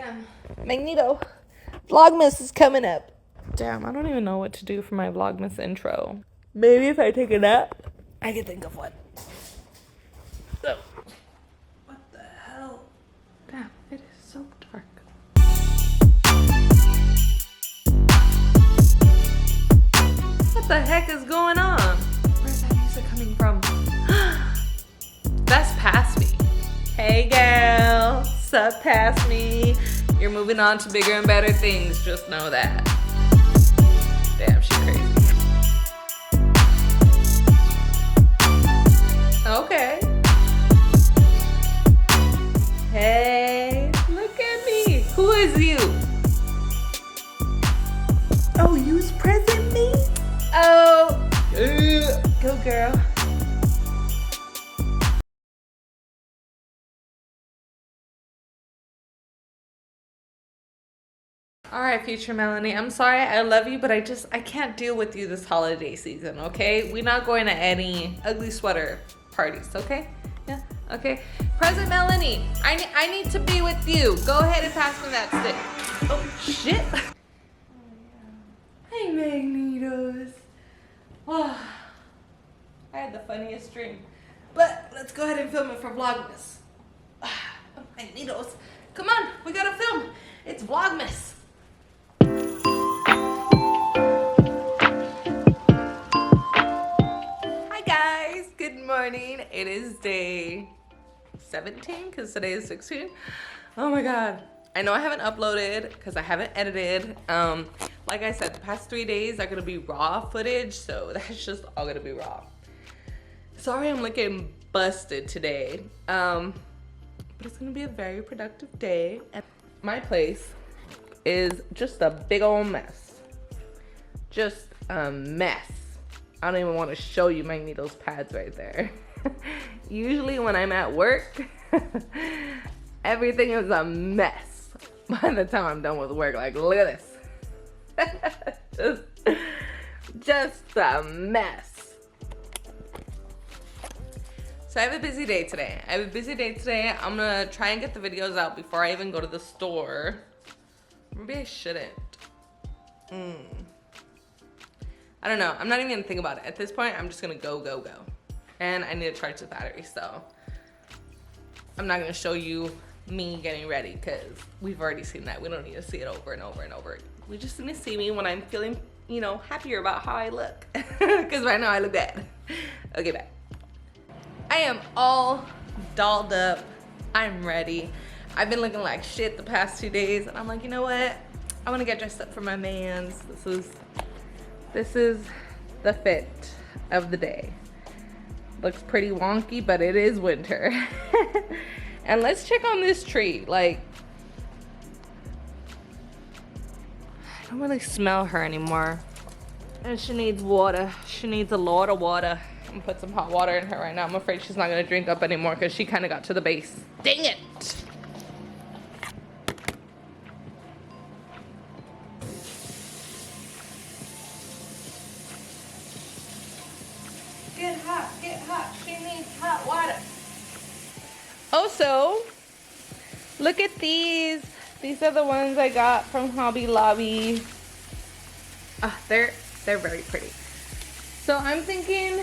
Damn. Magneto. Vlogmas is coming up. Damn, I don't even know what to do for my Vlogmas intro. Maybe if I take a nap, I can think of one. So, what the hell? Damn, it is so dark. What the heck is going on? Where's that music coming from? That's past me. Hey girl, sup past me. You're moving on to bigger and better things, just know that. Damn, she crazy. Okay. Hey, look at me. Who is you? Oh, you's present me? Oh, go girl. All right, future Melanie, I'm sorry, I love you, but I can't deal with you this holiday season, okay? We're not going to any ugly sweater parties, okay? Yeah, okay. Present Melanie, I need to be with you. Go ahead and pass me that stick. Oh, shit. Hey, Magnetos. Oh, I had the funniest dream. But let's go ahead and film it for Vlogmas. Magnetos, come on, we gotta film. It's Vlogmas. Good morning. It is day 17 because today is 16. Oh my god. I know I haven't uploaded because I haven't edited. Like I said, the past 3 days are gonna be raw footage, so that's just all gonna be raw. Sorry I'm looking busted today. But it's gonna be a very productive day. And my place is just a big old mess. Just a mess. I don't even want to show you Magneto's pads right there. Usually when I'm at work, everything is a mess. By the time I'm done with work, like, look at this. just a mess. So I have a busy day today. I'm gonna try and get the videos out before I even go to the store. Maybe I shouldn't. I don't know. I'm not even gonna think about it. At this point, I'm just gonna go. And I need to charge the battery, so I'm not gonna show you me getting ready because we've already seen that. We don't need to see it over and over and over. We just need to see me when I'm feeling, you know, happier about how I look. Because right now I look bad. Okay, bye. I am all dolled up. I'm ready. I've been looking like shit the past 2 days, and I'm like, you know what? I wanna get dressed up for my mans. This is the fit of the day. Looks pretty wonky, but it is winter. And let's check on this tree. Like, I don't really smell her anymore. And she needs water. She needs a lot of water. I'm gonna put some hot water in her right now. I'm afraid she's not gonna drink up anymore because she kind of got to the base. Dang it! Get hot, she needs hot water. Also, look at these. These are the ones I got from Hobby Lobby. They're very pretty. So I'm thinking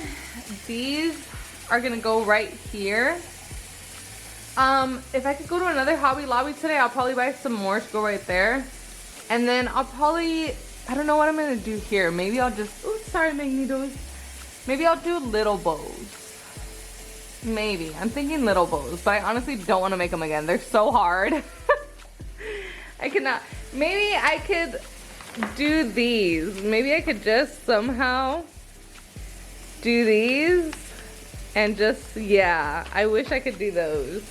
these are gonna go right here. If I could go to another Hobby Lobby today, I'll probably buy some more to go right there. And then I'll probably, I don't know what I'm gonna do here. Maybe I'll just, oh, sorry, Magnetos. Maybe I'll do little bows. Maybe. I'm thinking little bows, but I honestly don't want to make them again. They're so hard. I cannot. Maybe I could do these. Maybe I could just somehow do these and just, yeah. I wish I could do those.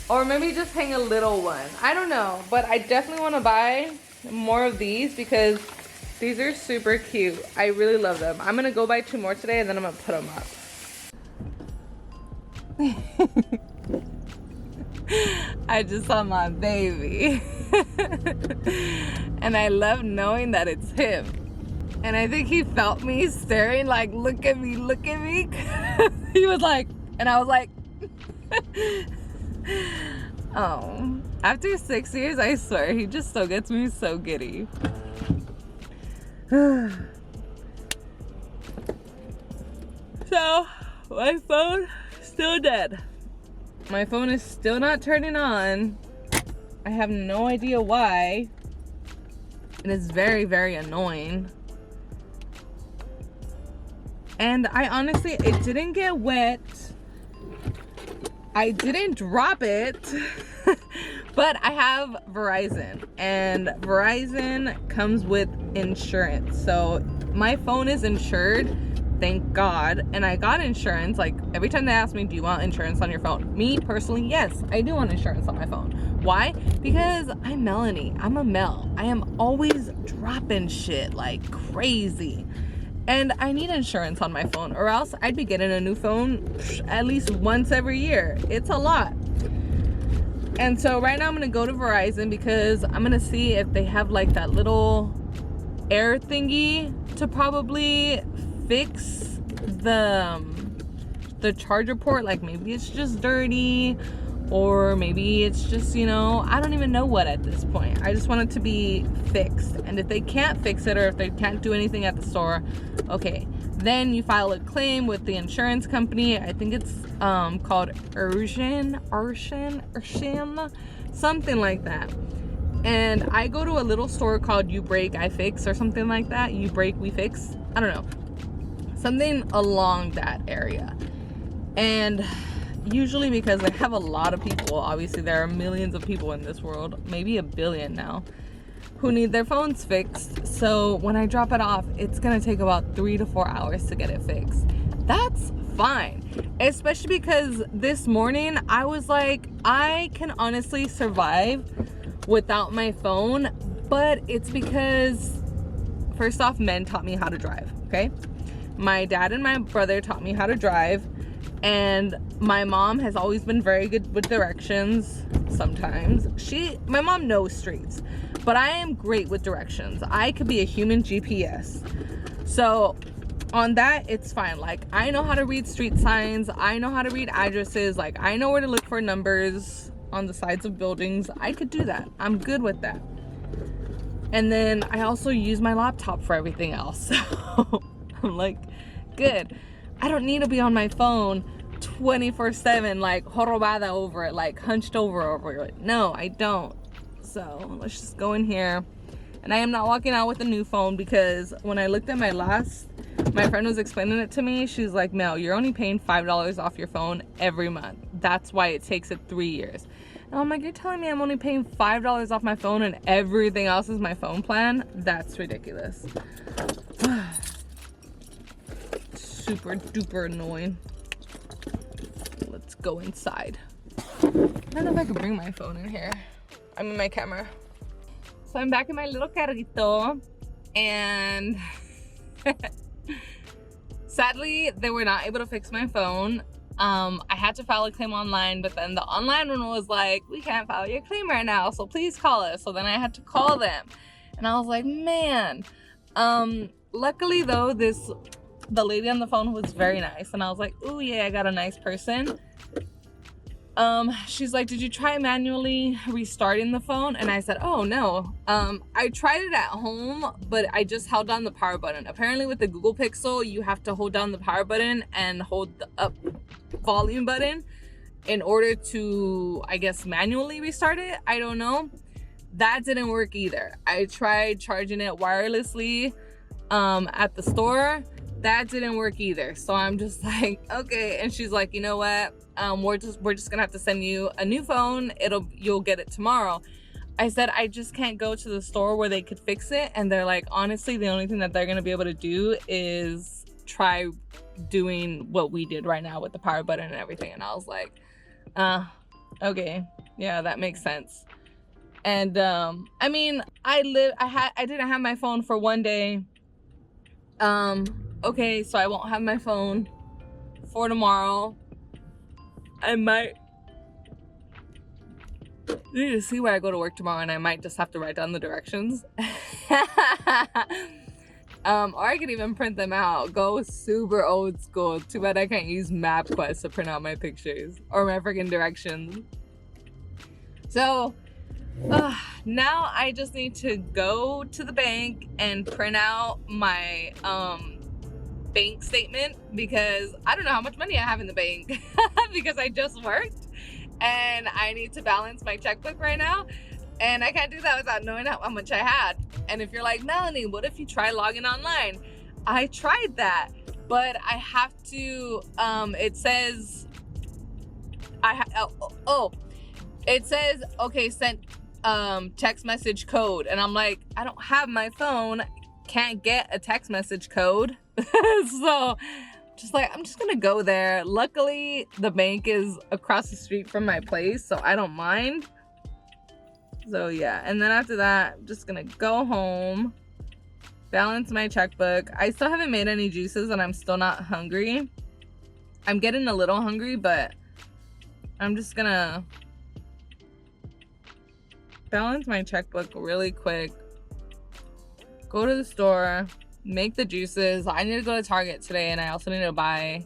Or maybe just hang a little one. I don't know, but I definitely want to buy more of these because these are super cute. I really love them. I'm gonna go buy 2 more today and then I'm gonna put them up. I just saw my baby. And I love knowing that it's him. And I think he felt me staring like, look at me, look at me. He was like, and I was like, Oh, after 6 years, I swear, he just so gets me so giddy. So, my phone still dead. My phone is still not turning on. I have no idea why. It is very, very annoying. And I honestly, it didn't get wet. I didn't drop it. But I have Verizon, and Verizon comes with insurance. So my phone is insured, thank God. And I got insurance. Like, every time they ask me, do you want insurance on your phone? Me personally, yes, I do want insurance on my phone. Why? Because I'm Melanie. I'm a Mel. I am always dropping shit like crazy. And I need insurance on my phone, or else I'd be getting a new phone at least once every year. It's a lot. And so right now I'm gonna go to Verizon because I'm gonna see if they have like that little air thingy to probably fix the charger port. Like, maybe it's just dirty, or maybe it's just, you know, I don't even know what at this point. I just want it to be fixed. And if they can't fix it, or if they can't do anything at the store, okay, then you file a claim with the insurance company. I think it's called Urshan, something like that. And I go to a little store called You Break I Fix, or something like that. You Break We Fix, I don't know, something along that area. And usually, because I have a lot of people, obviously there are millions of people in this world, maybe 1 billion now, who need their phones fixed. So when I drop it off, it's gonna take about 3 to 4 hours to get it fixed. That's fine, especially because this morning I was like, I can honestly survive without my phone. But it's because, first off, men taught me how to drive, okay? My dad and my brother taught me how to drive. And my mom has always been very good with directions. Sometimes my mom knows streets, but I am great with directions. I could be a human GPS. So on that, it's fine. Like, I know how to read street signs. I know how to read addresses. Like, I know where to look for numbers on the sides of buildings. I could do that. I'm good with that. And then I also use my laptop for everything else. So I'm like, good. I don't need to be on my phone 24/7, like jorobada over it, like hunched over it. No, I don't. So let's just go in here. And I am not walking out with a new phone, because when I looked at my friend was explaining it to me. She's like, Mel, you're only paying $5 off your phone every month. That's why it takes it 3 years. And I'm like, you're telling me I'm only paying $5 off my phone and everything else is my phone plan? That's ridiculous. Super duper annoying. Let's go inside. I don't know if I can bring my phone in here. I mean, my camera. So I'm back in my little carrito, and sadly they were not able to fix my phone. I had to file a claim online, but then the online one was like, we can't file your claim right now, so please call us. So then I had to call them, and I was like, man. Luckily though, the lady on the phone was very nice, and I was like, oh yeah, I got a nice person. She's like, did you try manually restarting the phone? And I said, oh no. I tried it at home, but I just held down the power button. Apparently with the Google Pixel, you have to hold down the power button and hold the up volume button in order to, I guess, manually restart it. I don't know. That didn't work either. I tried charging it wirelessly at the store. That didn't work either. So I'm just like, okay. And she's like, you know what? We're just gonna have to send you a new phone. You'll get it tomorrow. I said, I just can't go to the store where they could fix it. And they're like, honestly, the only thing that they're gonna be able to do is try doing what we did right now with the power button and everything. And I was like, okay, yeah, that makes sense. And I mean, I didn't have my phone for 1 day. Okay, so I won't have my phone for tomorrow. I might need to see where I go to work tomorrow, and I might just have to write down the directions. Or I could even print them out. Go super old school. Too bad I can't use MapQuest to print out my pictures or my freaking directions. So now I just need to go to the bank and print out my bank statement, because I don't know how much money I have in the bank because I just worked and I need to balance my checkbook right now, and I can't do that without knowing how much I had. And if you're like, Melanie, what if you try logging online? I tried that, but I have to it says it says, okay, sent text message code, and I'm like, I don't have my phone, can't get a text message code. So just like, I'm just gonna go there. Luckily the bank is across the street from my place, so I don't mind. So yeah, and then after that I'm just gonna go home, balance my checkbook. I still haven't made any juices and I'm still not hungry. I'm getting a little hungry, but I'm just gonna balance my checkbook really quick, go to the store, make the juices. I need to go to Target today, and I also need to buy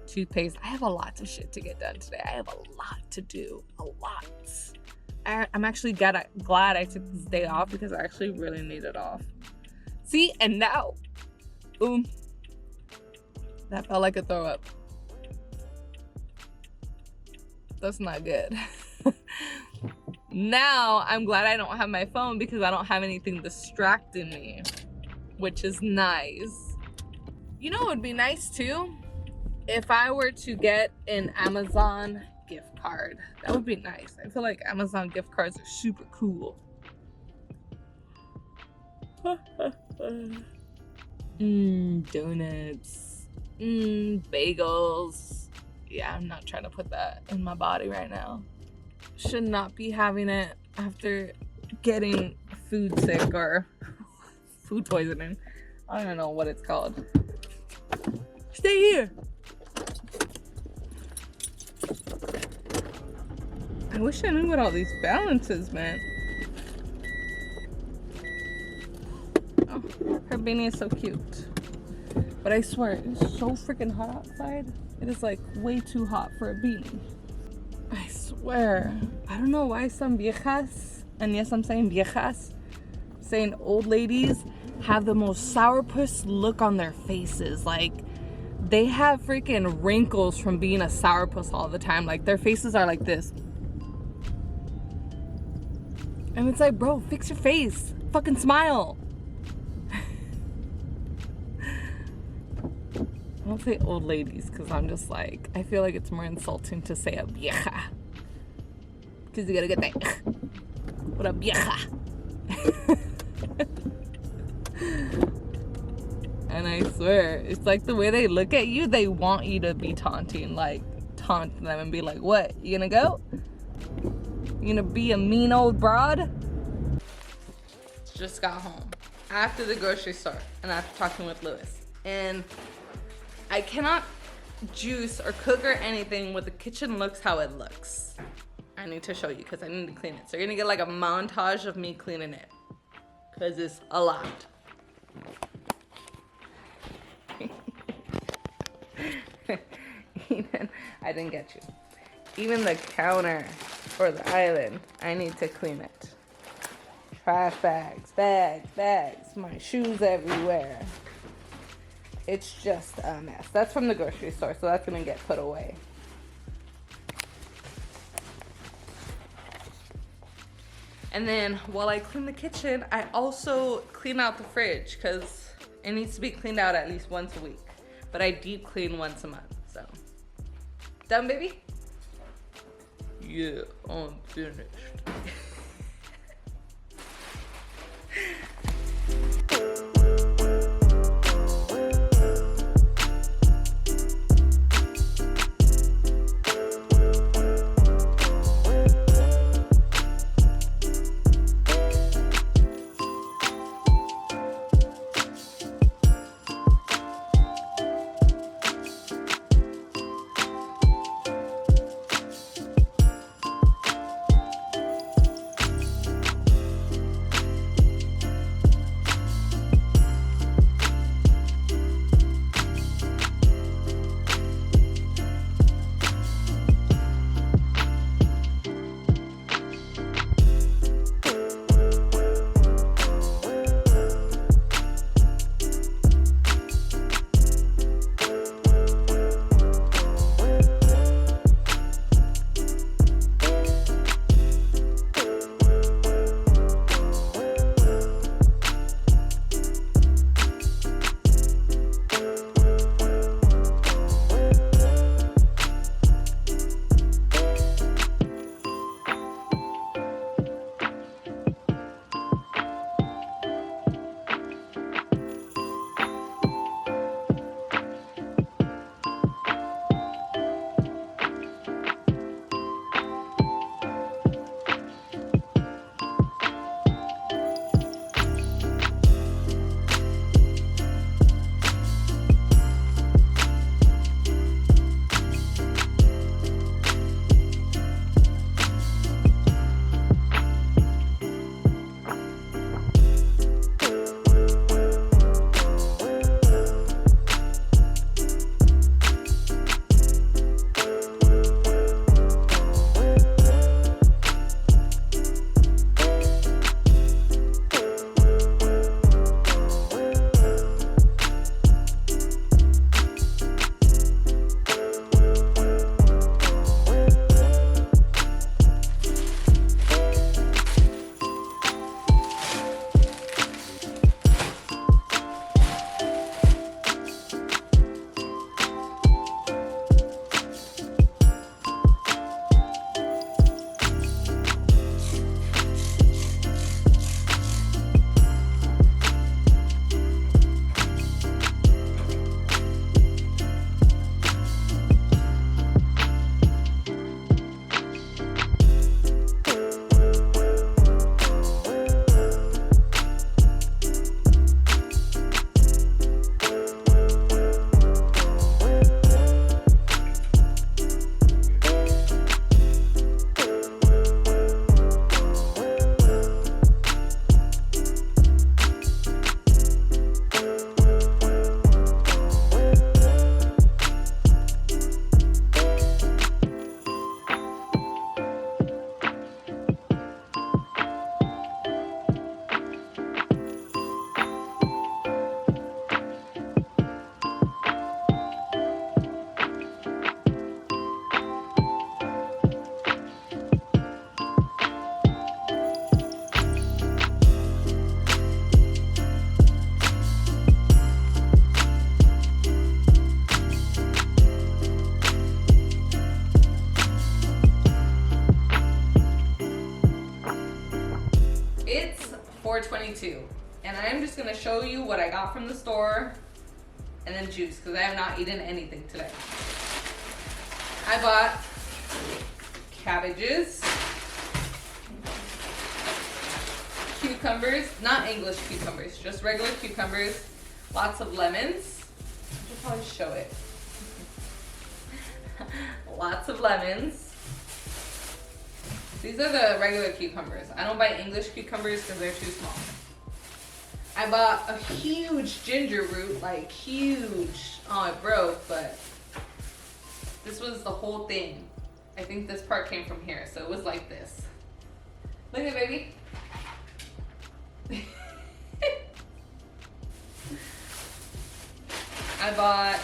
toothpaste. I have a lot of shit to get done today. I have a lot to do, a lot. I'm actually glad I took this day off, because I actually really need it off. See, and now, boom, that felt like a throw up. That's not good. Now I'm glad I don't have my phone, because I don't have anything distracting me, which is nice. You know, it would be nice too if I were to get an Amazon gift card. That would be nice. I feel like Amazon gift cards are super cool. Donuts, bagels. Yeah, I'm not trying to put that in my body right now. Should not be having it after getting food sick or food poisoning. I don't know what it's called. Stay here. I wish I knew what all these balances meant. Oh, her beanie is so cute. But I swear, it's so freaking hot outside. It is like way too hot for a beanie. I swear. I don't know why some viejas, and yes, I'm saying viejas, saying old ladies, have the most sourpuss look on their faces. Like, they have freaking wrinkles from being a sourpuss all the time. Like, their faces are like this. And it's like, bro, fix your face. Fucking smile. I don't say old ladies, because I'm just like, I feel like it's more insulting to say a vieja. Because you gotta get that. What a vieja. And I swear, it's like the way they look at you, they want you to be taunting. Like, taunt them and be like, what? You gonna go? You gonna be a mean old broad? Just got home after the grocery store and after talking with Lewis. And I cannot juice or cook or anything when the kitchen looks how it looks. I need to show you, because I need to clean it. So you're gonna get like a montage of me cleaning it, because it's a lot. Even, I didn't get you. Even the counter or the island, I need to clean it. Trash bags, bags, my shoes everywhere. It's just a mess. That's from the grocery store, so that's gonna get put away. And then while I clean the kitchen, I also clean out the fridge, because it needs to be cleaned out at least once a week. But I deep clean once a month, so. Done, baby? Yeah, I'm finished. It's 4:22, and I'm just gonna show you what I got from the store and then juice, because I have not eaten anything today. I bought cabbages, cucumbers, not English cucumbers, just regular cucumbers, lots of lemons. I should probably show it. Lots of lemons. These are the regular cucumbers. I don't buy English cucumbers because they're too small. I bought a huge ginger root, like huge. Oh, it broke, but this was the whole thing. I think this part came from here, so it was like this. Look at it, baby. I bought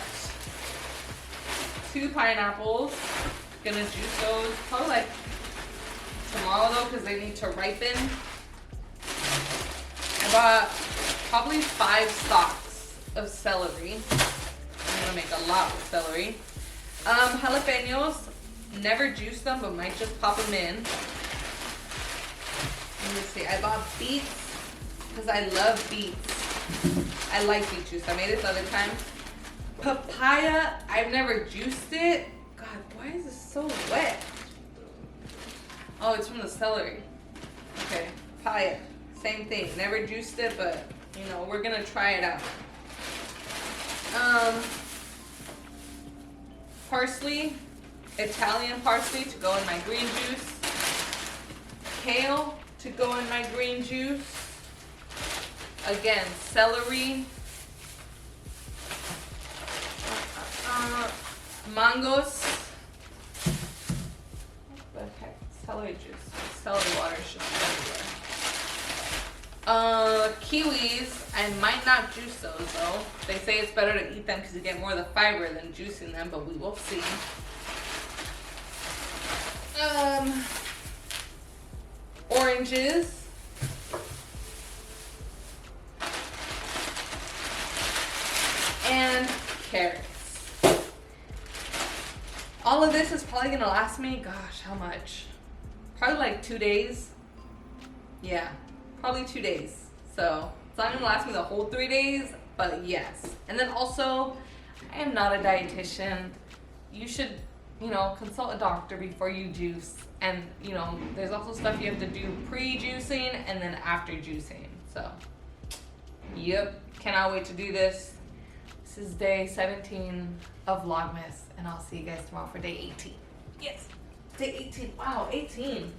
2 pineapples. Gonna juice those probably like tomorrow though, because they need to ripen. I bought probably 5 stalks of celery. I'm gonna make a lot with celery. Jalapenos, never juice them, but might just pop them in. Let me see, I bought beets, because I love beets. I like beet juice, I made it the other time. Papaya, I've never juiced it. God, why is this so wet? Oh, it's from the celery. Okay, papaya, same thing. Never juiced it, but you know, we're gonna try it out. Parsley, Italian parsley to go in my green juice. Kale to go in my green juice. Again, celery. Mangoes. What the heck? Celery juice. Celery water should be everywhere. Kiwis. I might not juice those though. They say it's better to eat them because you get more of the fiber than juicing them, but we will see. Oranges. And carrots. All of this is probably gonna last me, gosh, how much? Probably like 2 days. Yeah, probably 2 days. So it's not gonna last me the whole 3 days, but yes. And then also, I am not a dietitian. You should, you know, consult a doctor before you juice. And, you know, there's also stuff you have to do pre-juicing and then after juicing. So, yep, cannot wait to do this. This is day 17 of Vlogmas, and I'll see you guys tomorrow for day 18. Yes, day 18. Wow, 18.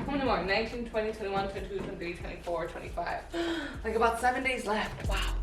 How many more? 19, 20, 21, 22, 23, 24, 25. Like about 7 days left. Wow.